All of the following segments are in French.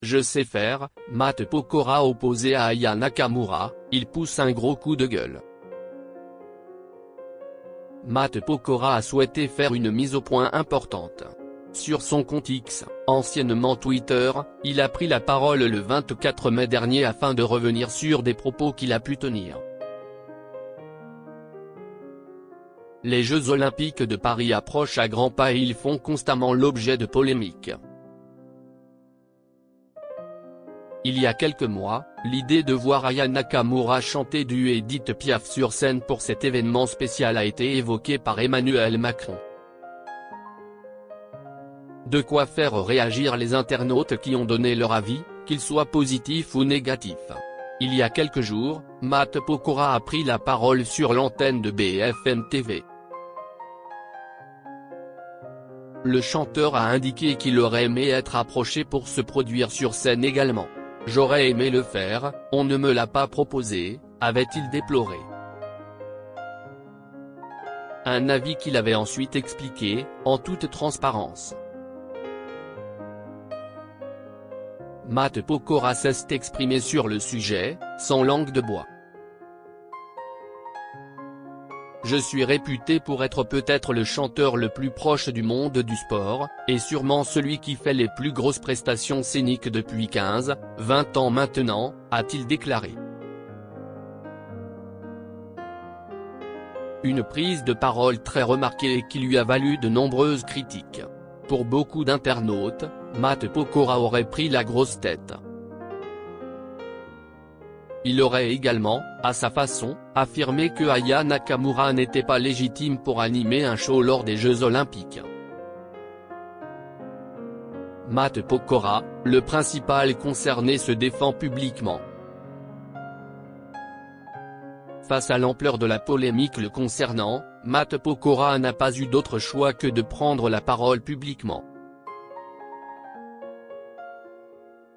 Je sais faire. Matt Pokora opposé à Aya Nakamura, il pousse un gros coup de gueule. Matt Pokora a souhaité faire une mise au point importante. Sur son compte X, anciennement Twitter, il a pris la parole le 24 mai dernier afin de revenir sur des propos qu'il a pu tenir. Les Jeux Olympiques de Paris approchent à grands pas et ils font constamment l'objet de polémiques. Il y a quelques mois, l'idée de voir Aya Nakamura chanter du Édith Piaf sur scène pour cet événement spécial a été évoquée par Emmanuel Macron. De quoi faire réagir les internautes qui ont donné leur avis, qu'ils soient positifs ou négatifs. Il y a quelques jours, Matt Pokora a pris la parole sur l'antenne de BFM TV. Le chanteur a indiqué qu'il aurait aimé être approché pour se produire sur scène également. « J'aurais aimé le faire, on ne me l'a pas proposé », avait-il déploré. Un avis qu'il avait ensuite expliqué, en toute transparence. Matt Pokora s'est exprimé sur le sujet, sans langue de bois. Je suis réputé pour être peut-être le chanteur le plus proche du monde du sport, et sûrement celui qui fait les plus grosses prestations scéniques depuis 15-20 ans maintenant, a-t-il déclaré. Une prise de parole très remarquée qui lui a valu de nombreuses critiques. Pour beaucoup d'internautes, Matt Pokora aurait pris la grosse tête. Il aurait également, à sa façon, affirmé que Aya Nakamura n'était pas légitime pour animer un show lors des Jeux Olympiques. Matt Pokora, le principal concerné, se défend publiquement. Face à l'ampleur de la polémique le concernant, Matt Pokora n'a pas eu d'autre choix que de prendre la parole publiquement.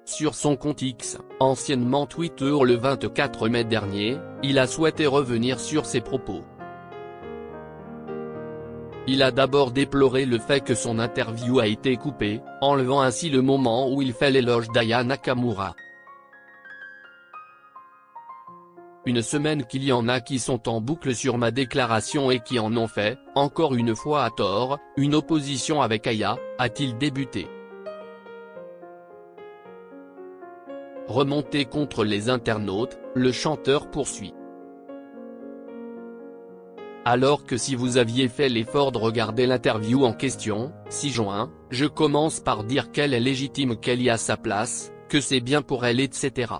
Sur son compte X, anciennement Twitter, le 24 mai dernier, il a souhaité revenir sur ses propos. Il a d'abord déploré le fait que son interview a été coupée, enlevant ainsi le moment où il fait l'éloge d'Aya Nakamura. Une semaine qu'il y en a qui sont en boucle sur ma déclaration et qui en ont fait, encore une fois à tort, une opposition avec Aya, a-t-il débuté. Remonté contre les internautes, le chanteur poursuit. Alors que si vous aviez fait l'effort de regarder l'interview en question, 6 juin, je commence par dire qu'elle est légitime, qu'elle y a sa place, que c'est bien pour elle, etc.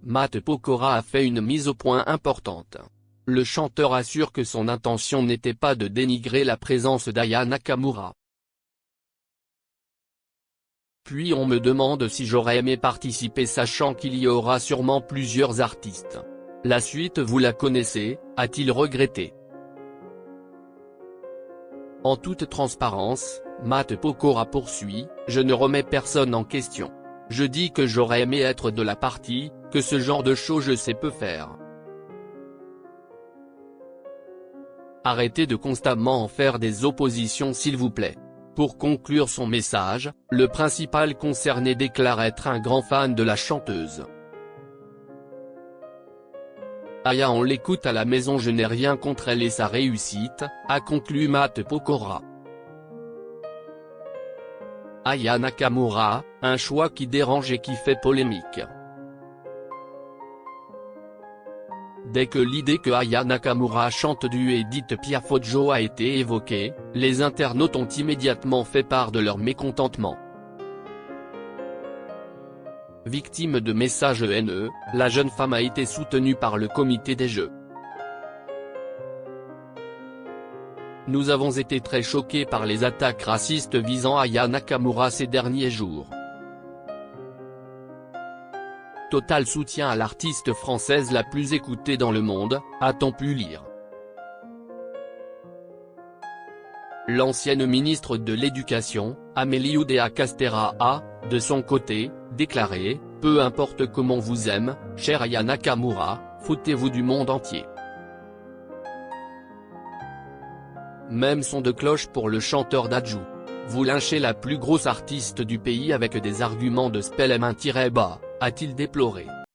Matt Pokora a fait une mise au point importante. Le chanteur assure que son intention n'était pas de dénigrer la présence d'Aya Nakamura. Puis on me demande si j'aurais aimé participer sachant qu'il y aura sûrement plusieurs artistes. La suite vous la connaissez, a-t-il regretté. En toute transparence, Matt Pokora poursuit, je ne remets personne en question. Je dis que j'aurais aimé être de la partie, que ce genre de show je sais peu faire. Arrêtez de constamment en faire des oppositions s'il vous plaît. Pour conclure son message, le principal concerné déclare être un grand fan de la chanteuse. Aya, on l'écoute à la maison, je n'ai rien contre elle et sa réussite, a conclu Matt Pokora. Aya Nakamura, un choix qui dérange et qui fait polémique. Dès que l'idée que Aya Nakamura chante du Édith Piaf Ojo a été évoquée, les internautes ont immédiatement fait part de leur mécontentement. Victime de messages haineux, la jeune femme a été soutenue par le comité des Jeux. Nous avons été très choqués par les attaques racistes visant Aya Nakamura ces derniers jours. Total soutien à l'artiste française la plus écoutée dans le monde, a-t-on pu lire. L'ancienne ministre de l'Éducation, Amélie Oudéa Castéra a, de son côté, déclaré « Peu importe comment vous aime, chère Aya Nakamura, foutez-vous du monde entier ». Même son de cloche pour le chanteur d'Adju. Vous lynchez la plus grosse artiste du pays avec des arguments de spelem-bas, a-t-il déploré.